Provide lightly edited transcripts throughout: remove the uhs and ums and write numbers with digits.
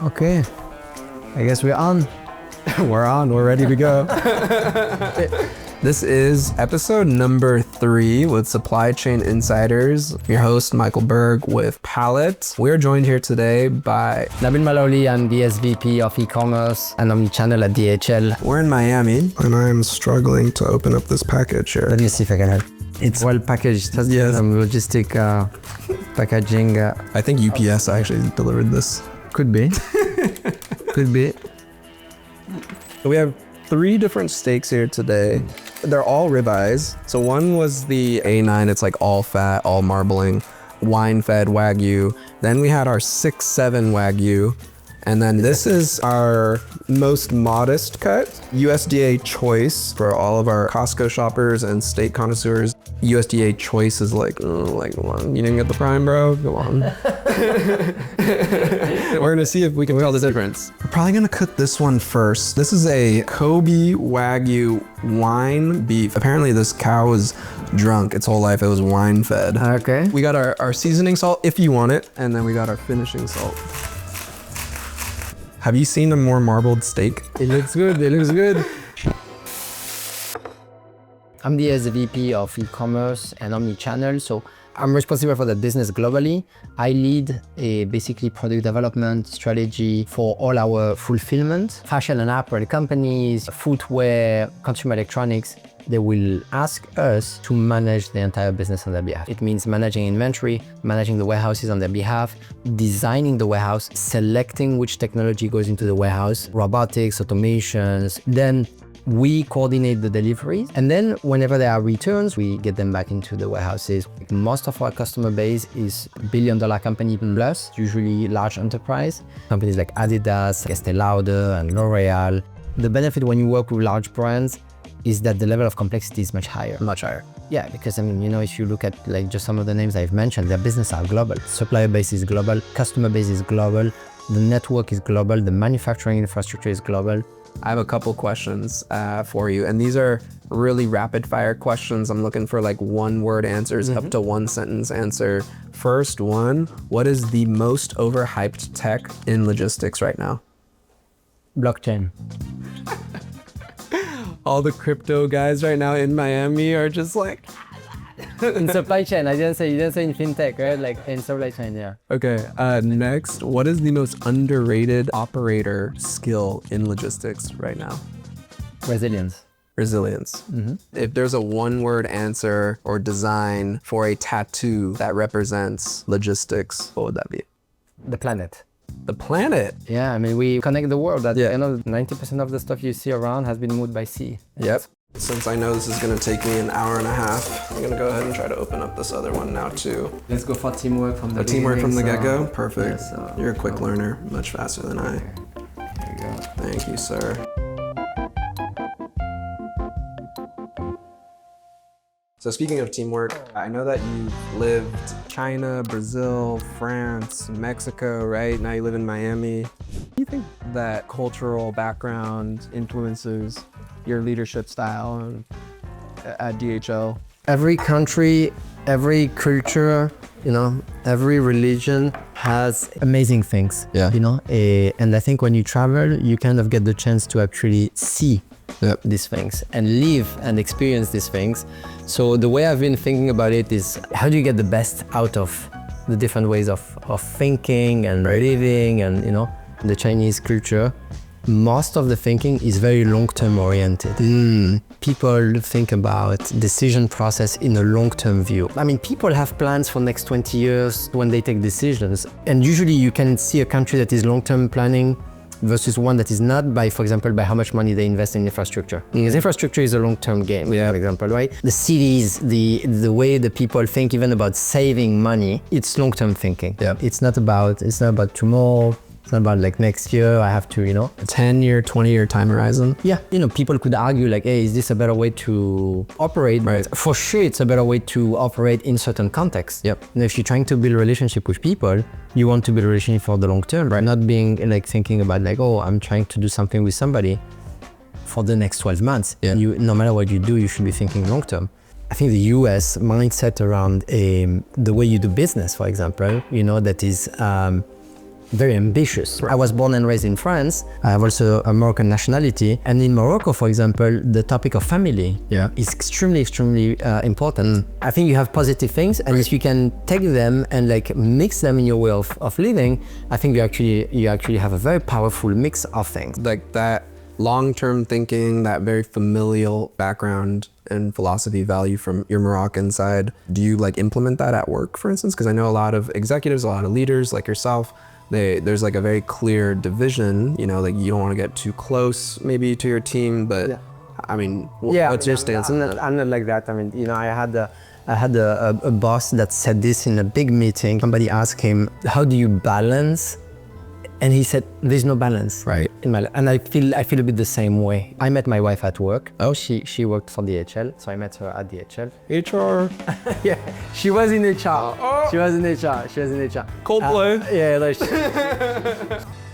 Okay, I guess we're on. We're on, we're ready to go. This is episode number 3 with Supply Chain Insiders. Your host, Michael Berg with Palette. We're joined here today by Nabil Malouli, I'm the SVP of eCommerce and omnichannel at DHL. We're in Miami, and I'm struggling to open up this package here. Let me see if I can help. It's well packaged. Has some logistic packaging. I think UPS actually delivered this. Could be. Could be. So we have 3 different steaks here today. They're all ribeyes. So one was the A9, it's like all fat, all marbling, wine-fed wagyu. Then we had our 6-7 wagyu. And then this is our most modest cut, USDA choice for all of our Costco shoppers and steak connoisseurs. USDA choice is like, come on, you didn't get the prime, bro? Come on. We're gonna see if we can tell the difference. We're probably gonna cook this one first. This is a Kobe Wagyu wine beef. Apparently this cow was drunk its whole life. It was wine fed. Okay. We got our seasoning salt if you want it, and then we got our finishing salt. Have you seen a more marbled steak? It looks good, it looks good. I'm the SVP of e-commerce and omnichannel, so I'm responsible for the business globally. I lead a basically product development strategy for all our fulfillment. Fashion and apparel companies, footwear, consumer electronics, they will ask us to manage the entire business on their behalf. It means managing inventory, managing the warehouses on their behalf, designing the warehouse, selecting which technology goes into the warehouse, robotics, automations, then we coordinate the deliveries, and then whenever there are returns, we get them back into the warehouses. Most of our customer base is billion-dollar company plus, usually large enterprise. Companies like Adidas, Estée Lauder, and L'Oreal. The benefit when you work with large brands is that the level of complexity is much higher. Much higher. Yeah, because I mean, if you look at like just some of the names I've mentioned, their business are global. Supplier base is global, customer base is global, the network is global, the manufacturing infrastructure is global. I have a couple questions for you, and these are really rapid fire questions. I'm looking for like 1-word answers up to 1-sentence answer. First one, what is the most overhyped tech in logistics right now? Blockchain. All the crypto guys right now in Miami are just like... In supply chain, you didn't say in fintech, right? Like in supply chain, yeah. Okay, next, what is the most underrated operator skill in logistics right now? Resilience. Resilience. If there's a 1-word answer or design for a tattoo that represents logistics, what would that be? The planet. The planet? Yeah, I mean, we connect the world. 90% of the stuff you see around has been moved by sea. Yep. Since I know this is gonna take me an hour and a half, I'm gonna go ahead and try to open up this other one now too. Let's go for teamwork from the teamwork from the beginning, get-go? Perfect. Yeah, you're a quick learner, much faster than I. There you go. Thank you, sir. So speaking of teamwork, I know that you've lived China, Brazil, France, Mexico, right? Now you live in Miami. Do you think that cultural background influences your leadership style at DHL? Every country, every culture, every religion has amazing things. Yeah. And I think when you travel, you kind of get the chance to actually see these things and live and experience these things. So the way I've been thinking about it is, how do you get the best out of the different ways of thinking and living and, the Chinese culture? Most of the thinking is very long-term oriented. People think about decision process in a long-term view. I mean, people have plans for next 20 years when they take decisions. And usually you can see a country that is long-term planning versus one that is not by, for example, by how much money they invest in infrastructure. Because infrastructure is a long-term game, for example, right? The cities, the way the people think even about saving money, it's long-term thinking. Yeah. It's not about tomorrow. It's not about like next year, I have to, a 10-year, 20-year time horizon. Yeah, people could argue like, hey, is this a better way to operate? Right. But for sure, it's a better way to operate in certain contexts. Yep. And if you're trying to build a relationship with people, you want to build a relationship for the long term, right? Not being like thinking about like, oh, I'm trying to do something with somebody for the next 12 months. Yeah. No matter what you do, you should be thinking long term. I think the US mindset around the way you do business, for example, that is very ambitious. I was born and raised in France. I have also a Moroccan nationality. And in Morocco, for example, the topic of family is extremely, extremely important. I think you have positive things, and if you can take them and like mix them in your way of living, I think you actually have a very powerful mix of things. Like that long-term thinking, that very familial background and philosophy value from your Moroccan side. Do you like implement that at work, for instance? Because I know a lot of executives, a lot of leaders like yourself, there's like a very clear division, you know, like you don't want to get too close maybe to your team, but I mean, what's your stance? I'm not like that. I mean, you know, I had a boss that said this in a big meeting. Somebody asked him, how do you balance? And he said, there's no balance. Right. In my, and I feel a bit the same way. I met my wife at work. Oh, she worked for DHL, so I met her at DHL. HR. Yeah, she was in HR. She was in HR. Coldplay.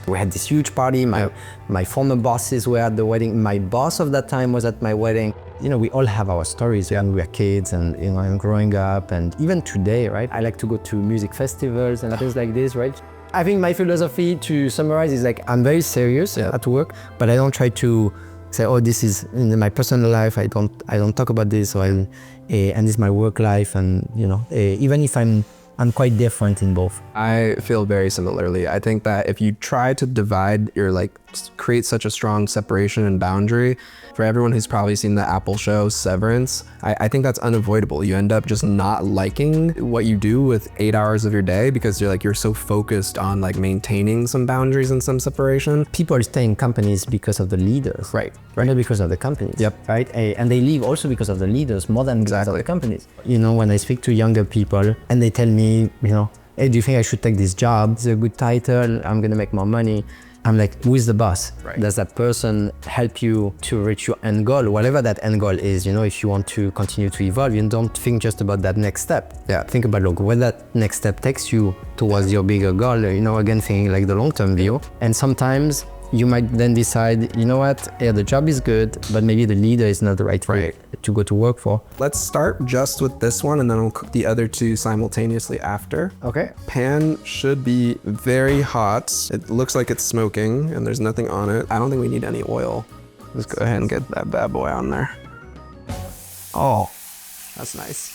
We had this huge party. My former bosses were at the wedding. My boss of that time was at my wedding. You know, we all have our stories when we were kids and, you know, and growing up, and even today, right? I like to go to music festivals and things like this, right? I think my philosophy, to summarize, is like I'm very serious at work, but I don't try to say, oh, this is in my personal life. I don't talk about this, or and this is my work life, and you know, even if I'm quite different in both. I feel very similarly. I think that if you try to divide your create such a strong separation and boundary, for everyone who's probably seen the Apple show Severance, I think that's unavoidable. You end up just not liking what you do with 8 hours of your day because you're so focused on like maintaining some boundaries and some separation. People stay in companies because of the leaders, right? Not because of the companies. Yep. Right. And they leave also because of the leaders more than because of the companies. You know, when I speak to younger people and they tell me, you know, hey, do you think I should take this job? It's a good title. I'm gonna make more money. I'm like, who is the boss? Right. Does that person help you to reach your end goal, whatever that end goal is? You know, if you want to continue to evolve, you don't think just about that next step. Yeah. Think about, look, where that next step takes you towards your bigger goal. You know, again, thinking like the long-term view. And sometimes you might then decide, you know what, yeah, the job is good, but maybe the leader is not the right way to go to work for. Let's start just with this one, and then we'll cook the other two simultaneously after. Okay. Pan should be very hot. It looks like it's smoking, and there's nothing on it. I don't think we need any oil. Let's go ahead and get that bad boy on there. Oh, that's nice.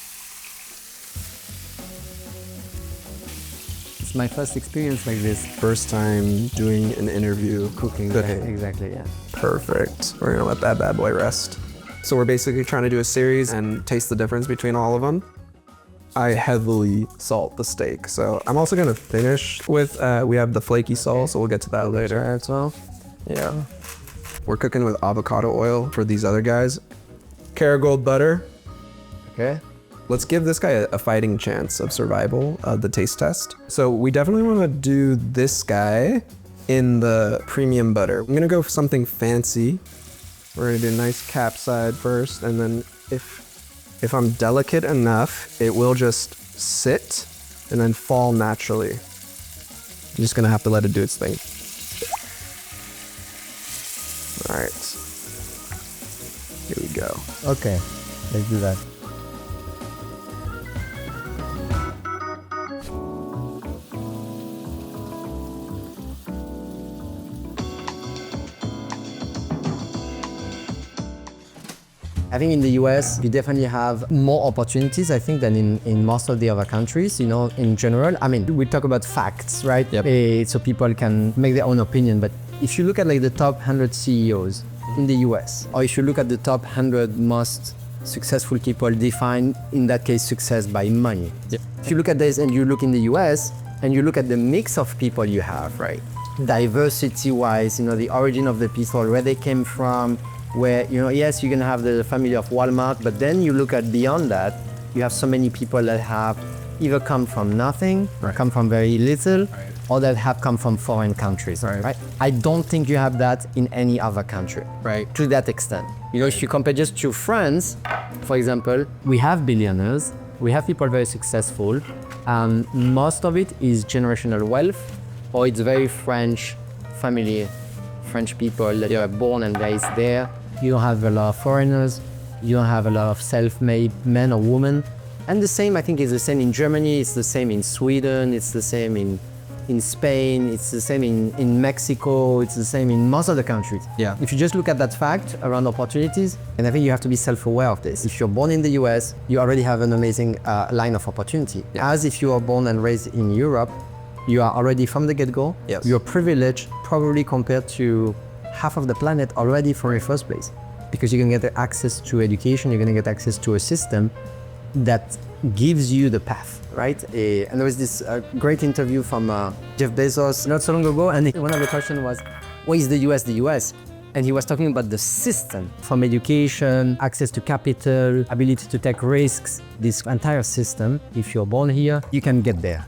It's my first experience like this. First time doing an interview. Cooking, exactly, yeah. Perfect. We're gonna let that bad boy rest. So we're basically trying to do a series and taste the difference between all of them. I heavily salt the steak. So I'm also gonna finish with, we have the flaky salt, so we'll get to that later as well. Yeah. We're cooking with avocado oil for these other guys. Kerrygold butter. Okay. Let's give this guy a fighting chance of survival, the taste test. So we definitely want to do this guy in the premium butter. I'm gonna go for something fancy. We're gonna do a nice capside first, and then if I'm delicate enough, it will just sit and then fall naturally. I'm just gonna have to let it do its thing. All right, here we go. Okay, let's do that. I think in the US, you definitely have more opportunities, I think, than in most of the other countries, you know, in general. I mean, we talk about facts, right? Yep. So people can make their own opinion. But if you look at like the top 100 CEOs in the US, or if you look at the top 100 most successful people, define, in that case, success by money. Yep. If you look at this and you look in the US, and you look at the mix of people you have, right? Diversity-wise, you know, the origin of the people, where they came from, where, you know, yes, you're gonna have the family of Walmart, but then you look at beyond that, you have so many people that have either come from nothing, come from very little, or that have come from foreign countries, right? I don't think you have that in any other country, to that extent. You know, if you compare just to France, for example, we have billionaires, we have people very successful, and most of it is generational wealth, or it's very French family, French people that are born and raised there. You don't have a lot of foreigners. You don't have a lot of self-made men or women. And the same, I think, is the same in Germany. It's the same in Sweden. It's the same in in Spain, it's the same in Mexico, it's the same in most of the countries. Yeah. If you just look at that fact around opportunities, and I think you have to be self-aware of this. If you're born in the US, you already have an amazing line of opportunity. As if you are born and raised in Europe, you are already from the get-go, Yes. you're privileged probably compared to half of the planet already from your first place. Because you're gonna get access to education, you're gonna get access to a system that gives you the path, right? And there was this great interview from Jeff Bezos not so long ago, and one of the questions was, why is the US the US? And he was talking about the system, from education, access to capital, ability to take risks, this entire system. If you're born here, you can get there.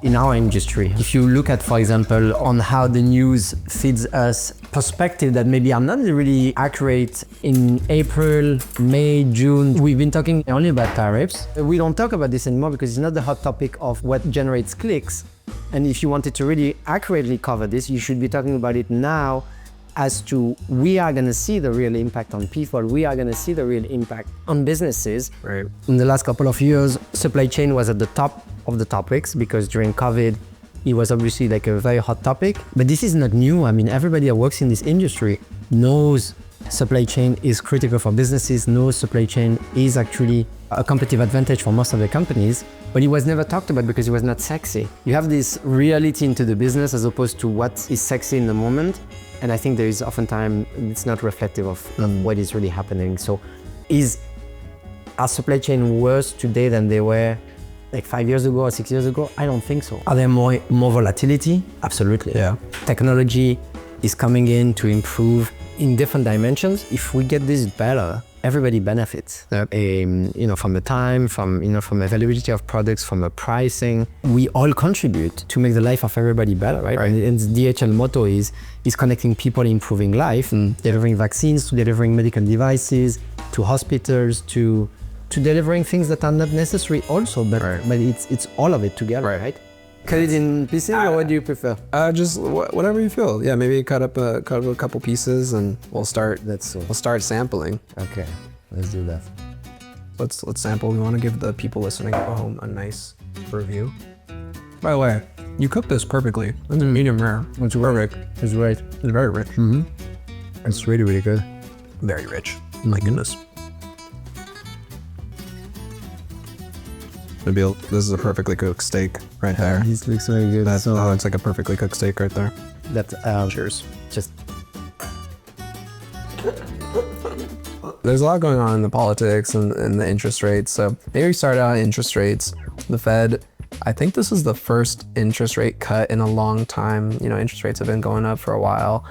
In our industry, if you look at, for example, on how the news feeds us perspective that maybe are not really accurate in April, May, June, we've been talking only about tariffs. We don't talk about this anymore because it's not the hot topic of what generates clicks. And if you wanted to really accurately cover this, you should be talking about it now as to we are gonna see the real impact on people, we are gonna see the real impact on businesses. Right. In the last couple of years, supply chain was at the top of the topics because during COVID, it was obviously like a very hot topic. But this is not new. I mean, everybody that works in this industry knows supply chain is critical for businesses, knows supply chain is actually a competitive advantage for most of the companies, but it was never talked about because it was not sexy. You have this reality into the business as opposed to what is sexy in the moment. And I think there is oftentimes, it's not reflective of what is really happening. So is our supply chain worse today than they were like 5 years ago or 6 years ago? I don't think so. Are there more volatility? Absolutely. Yeah. Technology is coming in to improve in different dimensions. If we get this better, everybody benefits. From the time, from availability of products, from the pricing, we all contribute to make the life of everybody better, right? And the DHL motto is connecting people, improving life, delivering vaccines, to delivering medical devices, to hospitals, to delivering things that are not necessary also, but it's all of it together, right? Cut it in pieces, or what do you prefer? Just whatever you feel. Yeah, maybe cut up a couple pieces, and we'll start. We'll start sampling. Okay, let's do that. Let's sample. We want to give the people listening at home a nice review. By the way, you cooked this perfectly. It's medium rare. It's perfect. It's right. It's very rich. It's really, really good. Very rich. My goodness. Nabil, this is a perfectly cooked steak right there. This looks very good. That looks like a perfectly cooked steak right there. That's Cheers. Just There's a lot going on in the politics and the interest rates. So maybe we started out interest rates. The Fed, I think this is the first interest rate cut in a long time. You know, interest rates have been going up for a while.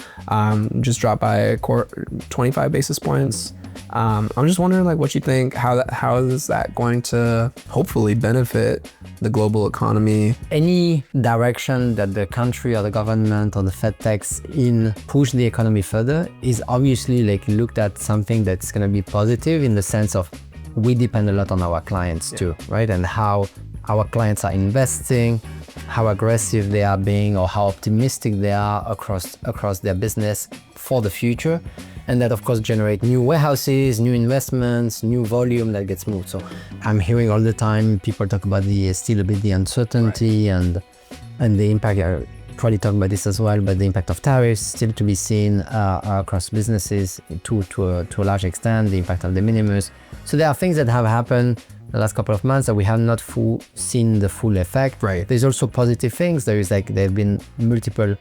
Just dropped by 25 basis points. I'm just wondering, like, what you think, how is that going to hopefully benefit the global economy? any direction that the country or the government or the Fed takes in push the economy further is obviously like looked at something that's going to be positive in the sense of we depend a lot on our clients too, right? And how our clients are investing, how aggressive they are being, or how optimistic they are across their business for the future. And that of course generate new warehouses, new investments, new volume that gets moved. So I'm hearing all the time people talk about still a bit the uncertainty and the impact. I probably talk about this as well, but the impact of tariffs still to be seen across businesses to a large extent, the impact of the Minimus. So there are things that have happened the last couple of months that we have not seen the full effect. Right. There's also positive things. There have been multiple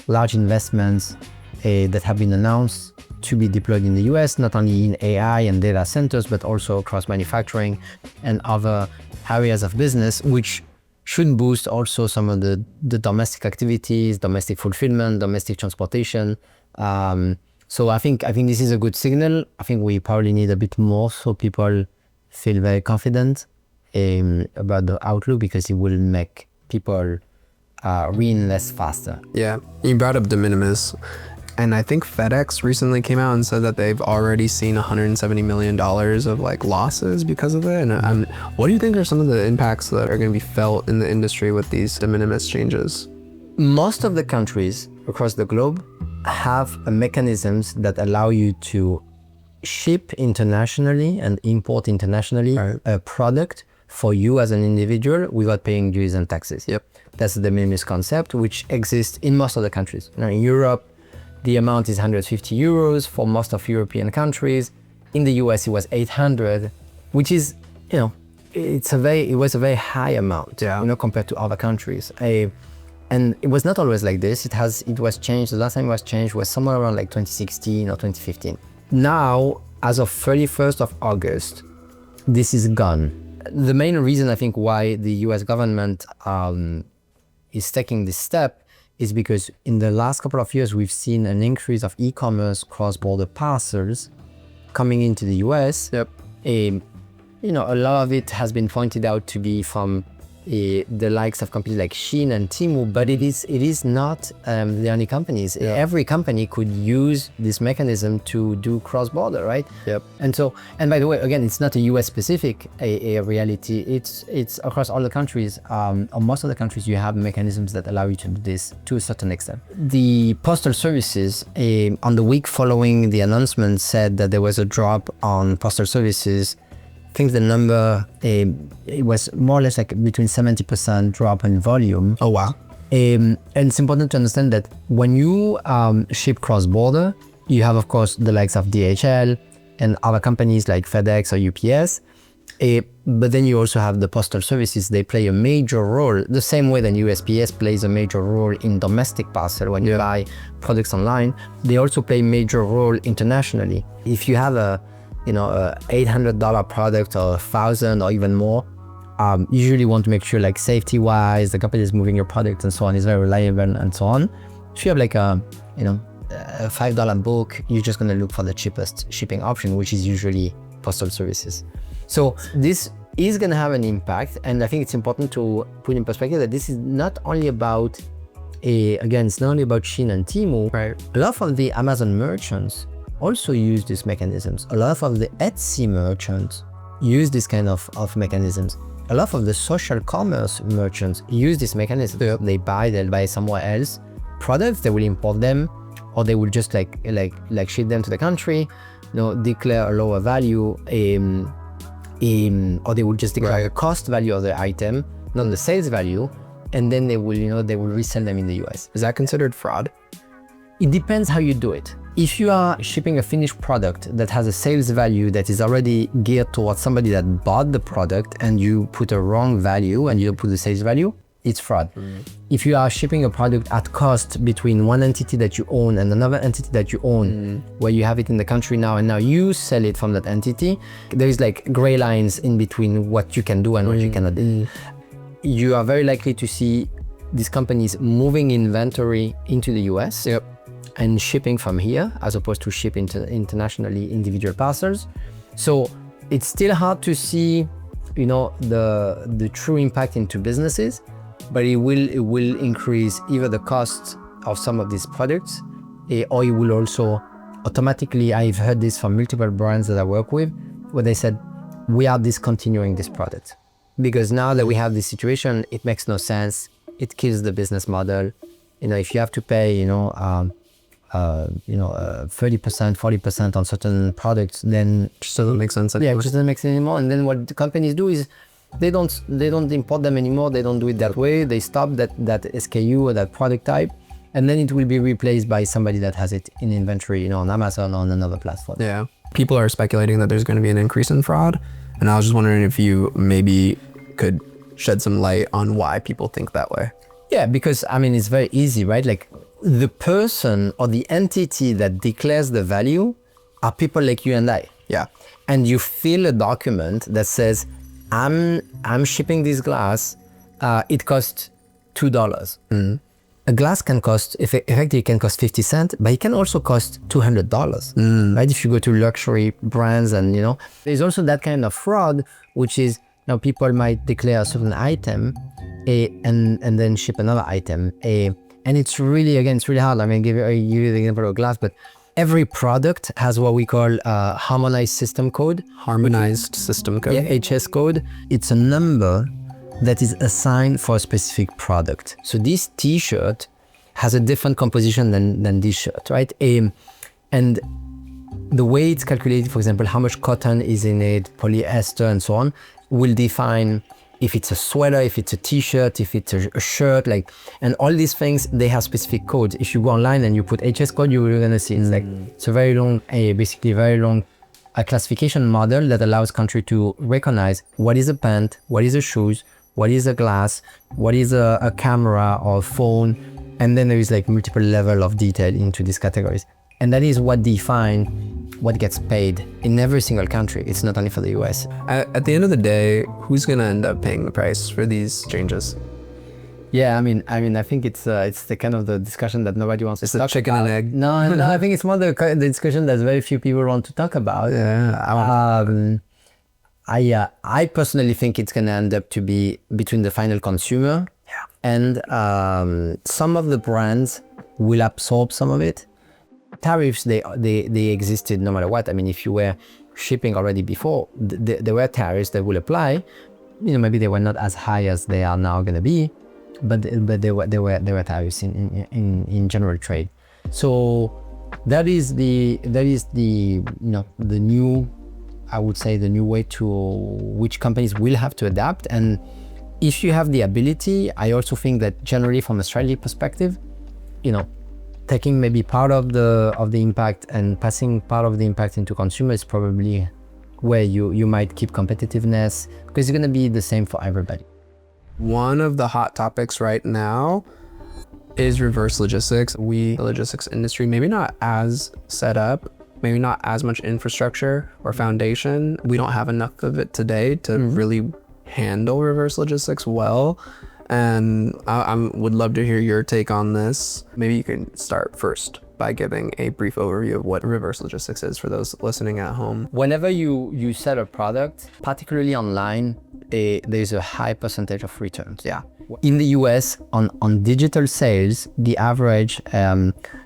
large investments that have been announced to be deployed in the US, not only in AI and data centers, but also across manufacturing and other areas of business, which should boost also some of the domestic activities, domestic fulfillment, domestic transportation. So I think this is a good signal. I think we probably need a bit more so people feel very confident about the outlook, because it will make people reinvest faster. Yeah, you brought up de minimis. And I think FedEx recently came out and said that they've already seen $170 million of like losses because of it. And what do you think are some of the impacts that are going to be felt in the industry with these de minimis changes? Most of the countries across the globe have mechanisms that allow you to ship internationally and import internationally a product for you as an individual without paying duties and taxes. Yep. That's the Minimus concept, which exists in most of the countries. Now in Europe, the amount is 150 euros for most of European countries. In the US, it was 800, which is, you know, it was a very high amount, yeah, you know, compared to other countries. And it was not always like this. It was changed. The last time it was changed was somewhere around like 2016 or 2015. Now, as of 31st of August, this is gone. The main reason I think why the US government is taking this step is because in the last couple of years, we've seen an increase of e-commerce cross-border parcels coming into the US. Yep. You know, a lot of it has been pointed out to be from the likes of companies like Shein and Temu, but it is not the only companies. Yeah. Every company could use this mechanism to do cross-border, right? Yep. And by the way, again, it's not a US specific a reality. It's across all the countries. Or most of the countries, you have mechanisms that allow you to do this to a certain extent. The postal services on the week following the announcement said that there was a drop on postal services. I think the number, it was more or less like between 70% drop in volume. Oh, wow. And it's important to understand that when you ship cross-border, you have, of course, the likes of DHL and other companies like FedEx or UPS. But then you also have the postal services. They play a major role, the same way that USPS plays a major role in domestic parcel when you buy products online. They also play a major role internationally. If you have a $800 product or $1,000 or even more, you usually want to make sure, like, safety-wise, the company is moving your product and so on is very reliable and so on. If you have like a $5 book, you're just going to look for the cheapest shipping option, which is usually postal services. So this is going to have an impact, and I think it's important to put in perspective that this is not only about it's not only about Shein and Temu. Right. A lot of the Amazon merchants also use these mechanisms. A lot of the Etsy merchants use this kind of mechanisms. A lot of the social commerce merchants use this mechanism. Yep. They'll buy somewhere else products, they will import them, or they will just like ship them to the country, declare a lower value, or they will just declare the cost value of the item, not the sales value, and then they will resell them in the US. Is that considered fraud? It depends how you do it. If you are shipping a finished product that has a sales value that is already geared towards somebody that bought the product and you put a wrong value and you don't put the sales value, it's fraud. If you are shipping a product at cost between one entity that you own and another entity that you own, where you have it in the country now and now you sell it from that entity, there is like gray lines in between what you can do and what you cannot do. You are very likely to see these companies moving inventory into the US. Yep. And shipping from here as opposed to shipping internationally individual parcels. So it's still hard to see, the true impact into businesses, but it will increase either the cost of some of these products, or it will also automatically, I've heard this from multiple brands that I work with, where they said, we are discontinuing this product. Because now that we have this situation, it makes no sense. It kills the business model. If you have to pay, 30%, 40% on certain products, then it just doesn't make sense anymore. Yeah, it just doesn't make sense anymore. And then what the companies do is they don't import them anymore. They don't do it that way. They stop that SKU or that product type, and then it will be replaced by somebody that has it in inventory, on Amazon or on another platform. Yeah. People are speculating that there's going to be an increase in fraud, and I was just wondering if you maybe could shed some light on why people think that way. Yeah, because it's very easy, right? Like, the person or the entity that declares the value are people like you and I. Yeah. And you fill a document that says, I'm shipping this glass, it costs $2. A glass can cost, effectively can cost 50 cents, but it can also cost $200, right? If you go to luxury brands and, there's also that kind of fraud, which is, now people might declare a certain item and then ship another item. And it's really hard. Give you the example of glass, but every product has what we call harmonized system code. Harmonized system code. Yeah, HS code. It's a number that is assigned for a specific product. So this T-shirt has a different composition than this shirt, right? And the way it's calculated, for example, how much cotton is in it, polyester and so on, will define if it's a sweater, if it's a t-shirt, if it's a shirt, like, and all these things, they have specific codes. If you go online and you put HS code, you're gonna see it's like, it's a very long, basically very long classification model that allows country to recognize what is a pant, what is a shoes, what is a glass, what is a camera or phone, and then there is like multiple level of detail into these categories. And that is what defines what gets paid in every single country. It's not only for the US. At the end of the day, who's going to end up paying the price for these changes? Yeah, I mean, I think it's the kind of the discussion that nobody wants to talk about. It's the chicken and egg. No, I think it's more the discussion that very few people want to talk about. Yeah. I personally think it's going to end up to be between the final consumer and some of the brands will absorb some of it. Tariffs, they existed no matter what. I mean, if you were shipping already before, there were tariffs that will apply. You know, maybe they were not as high as they are now going to be, but there were tariffs in general trade. So that is the new, I would say, the new way to which companies will have to adapt. And if you have the ability, I also think that generally from a strategy perspective, taking maybe part of the impact and passing part of the impact into consumer is probably where you might keep competitiveness, because it's going to be the same for everybody. One of the hot topics right now is reverse logistics. The logistics industry, maybe not as set up, maybe not as much infrastructure or foundation. We don't have enough of it today to really handle reverse logistics well. And I would love to hear your take on this. Maybe you can start first by giving a brief overview of what reverse logistics is for those listening at home. Whenever you sell a product, particularly online, there's a high percentage of returns. Yeah. In the US, on digital sales, the average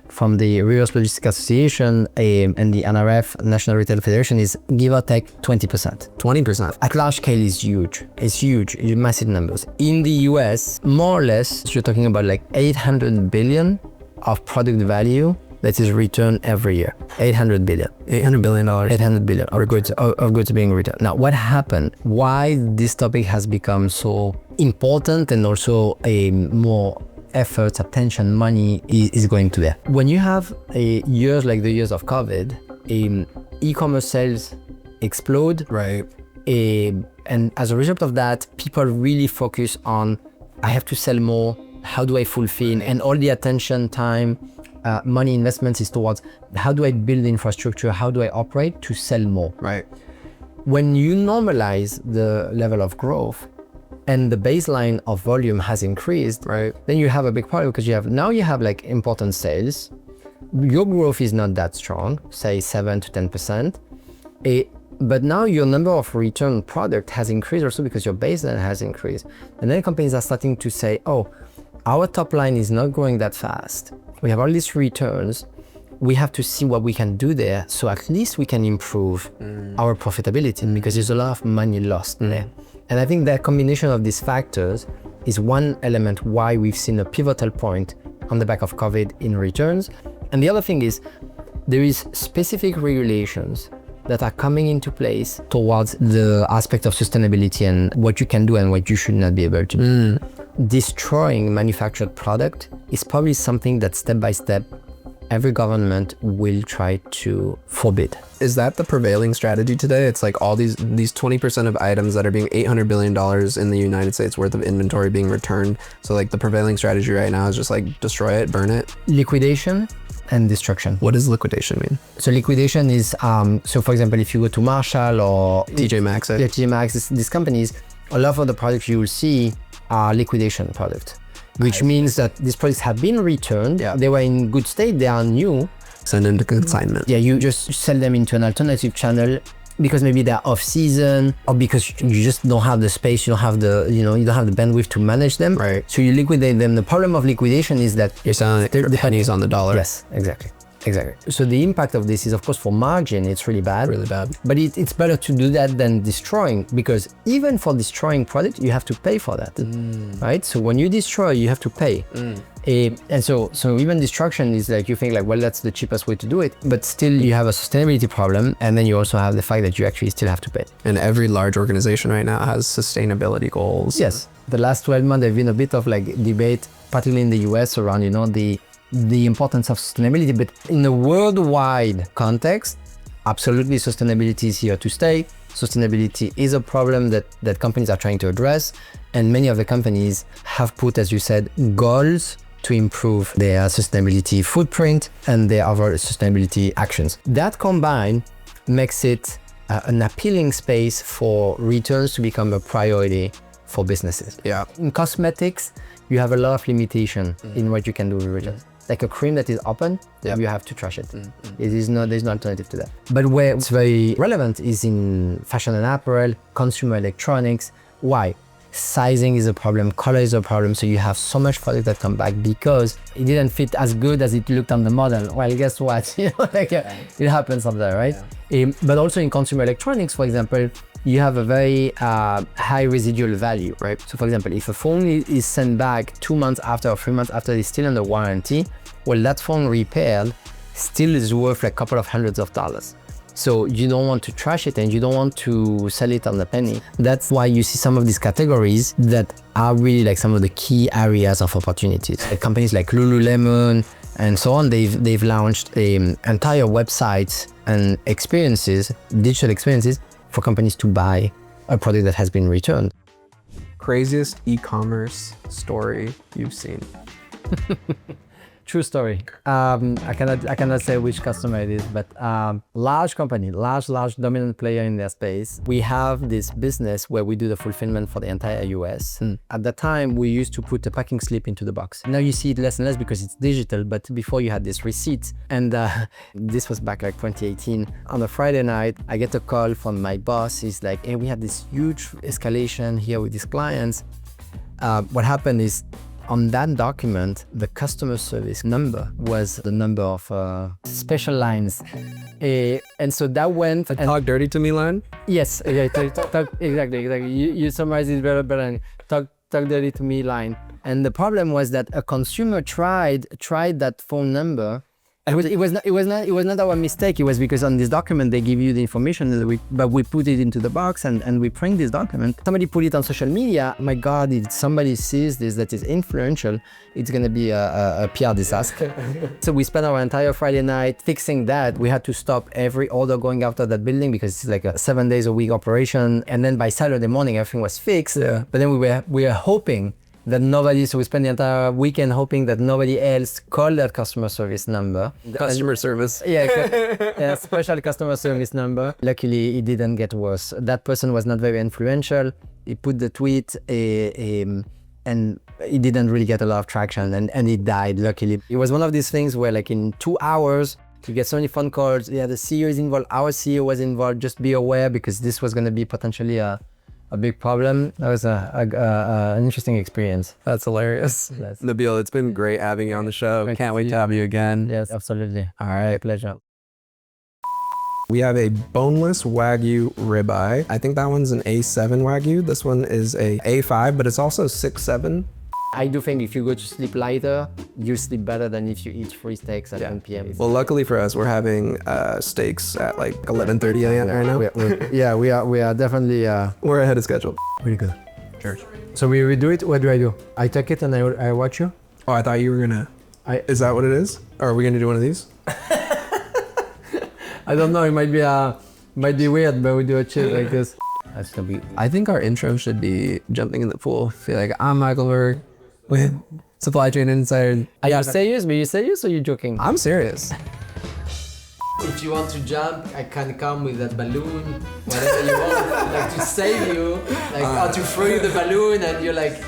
from the Reverse Logistics Association and the NRF, National Retail Federation, is give or take 20%. 20%. At large scale is huge. It's huge, massive numbers. In the US, more or less, you're talking about like 800 billion of product value that is returned every year. 800 billion. $800 billion. 800 billion of goods being returned. Now, what happened? Why this topic has become so important and also a more effort, attention, money is going to there. When you have years like the years of COVID, e-commerce sales explode. Right. And as a result of that, people really focus on, I have to sell more. How do I fulfill? And all the attention, time, money investments is towards how do I build infrastructure? How do I operate to sell more? Right. When you normalize the level of growth and the baseline of volume has increased, right, then you have a big problem, because you have like important sales. Your growth is not that strong, say 7 to 10%. But now your number of return product has increased also because your baseline has increased. And then companies are starting to say, oh, our top line is not growing that fast. We have all these returns. We have to see what we can do there, so at least we can improve our profitability, because there's a lot of money lost there. And I think that combination of these factors is one element why we've seen a pivotal point on the back of COVID in returns. And the other thing is there is specific regulations that are coming into place towards the aspect of sustainability and what you can do and what you should not be able to do. Destroying manufactured product is probably something that step by step every government will try to forbid. Is that the prevailing strategy today? It's like all these 20% of items that are being $800 billion in the United States worth of inventory being returned. So like the prevailing strategy right now is just like destroy it, burn it. Liquidation and destruction. What does liquidation mean? So liquidation is, so for example, if you go to Marshall or TJ Maxx, TJ Maxx, these companies, a lot of the products you will see are liquidation products, which means that these products have been returned. Yeah. They were in good state, they are new. Send into consignment. Yeah, you just sell them into an alternative channel because maybe they're off season, or because you just don't have the space, you don't have the, you don't have the bandwidth to manage them. Right. So you liquidate them. The problem of liquidation is that you're selling the pennies on the dollar. Yes, exactly. So the impact of this is, of course, for margin, it's really bad. Really bad. But it's better to do that than destroying, because even for destroying product, you have to pay for that, right? So when you destroy, you have to pay. And so even destruction is like, you think like, well, that's the cheapest way to do it, but still you have a sustainability problem, and then you also have the fact that you actually still have to pay. And every large organization right now has sustainability goals. Yes, the last 12 months there've been a bit of like debate, particularly in the US, around, you know, the importance of sustainability, but in a worldwide context, absolutely sustainability is here to stay. Sustainability is a problem that companies are trying to address, and many of the companies have put, as you said, goals to improve their sustainability footprint and their other sustainability actions. That combined makes it an appealing space for returns to become a priority for businesses. Yeah. In cosmetics, you have a lot of limitation in what you can do with returns. Like a cream that is open, you have to trash it. There's no alternative to that. But where it's very relevant is in fashion and apparel, consumer electronics. Why? Sizing is a problem, color is a problem, so you have so much product that come back because it didn't fit as good as it looked on the model. Well, guess what? You know, like, it happens sometimes, right? Yeah. But also in consumer electronics, for example, you have a very high residual value, right? So for example, if a phone is sent back 2 months after or 3 months after it's still under warranty, well, that phone repaired still is worth like a couple of hundreds of dollars. So you don't want to trash it and you don't want to sell it on the penny. That's why you see some of these categories that are really like some of the key areas of opportunities. Like companies like Lululemon and so on, they've launched entire websites and experiences, digital experiences for companies to buy a product that has been returned. Craziest e-commerce story you've seen? True story. I cannot say which customer it is, but large company, large dominant player in their space. We have this business where we do the fulfillment for the entire US. At that time, we used to put a packing slip into the box. Now you see it less and less because it's digital, but before you had this receipt. And this was back like 2018. On a Friday night, I get a call from my boss. He's like, hey, we had this huge escalation here with these clients. What happened is, on that document, the customer service number was the number of special lines. And so that went... A talk dirty to me line? Yes, exactly. You summarize it better. Talk dirty to me line. And the problem was that a consumer tried that phone number. It was not our mistake. It was because on this document they give you the information, but we put it into the box and we print this document. Somebody put it on social media. My God, if somebody sees this that is influential, it's gonna be a PR disaster. So we spent our entire Friday night fixing that. We had to stop every order going out of that building because it's like a 7 days a week operation. And then by Saturday morning, everything was fixed. Yeah. But then we were hoping that nobody, so we spent the entire weekend hoping that nobody else called that customer service number. Customer service. Yeah, special customer service number. Luckily, it didn't get worse. That person was not very influential. He put the tweet and it didn't really get a lot of traction and it died, luckily. It was one of these things where like in 2 hours, you get so many phone calls. Yeah, the CEO is involved, our CEO was involved, just be aware because this was gonna be potentially a big problem. That was an interesting experience. That's hilarious. Nabil, it's been great having you on the show. Can't wait to have you again. Yes, absolutely. All right. Pleasure. We have a boneless wagyu ribeye. I think that one's an A7 wagyu. This one is a A5, but it's also 6-7. I do think if you go to sleep lighter, you sleep better than if you eat 3 steaks at 10 p.m. Well, luckily for us, we're having steaks at like 11:30 a.m. right now. We are definitely... We're ahead of schedule. Pretty good. Cheers. So we do it, what do I do? I take it and I watch you? Oh, I thought you were gonna... Is that what it is? Or are we gonna do one of these? I don't know, it might be weird, but we do a cheers like this. That's gonna be... I think our intro should be jumping in the pool. Feel like I'm Michael Berg with Supply Chain Insider. Are you serious? Are you serious or are you joking? I'm serious. If you want to jump, I can come with that balloon, whatever you want, like to save you, like or to throw you the balloon and you're like